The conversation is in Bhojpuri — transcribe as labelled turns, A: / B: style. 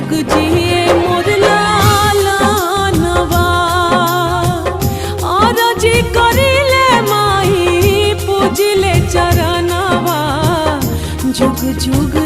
A: जुग जिए मोर लालनवा और जी करिले माई पूजिले चरणवा जुग जुग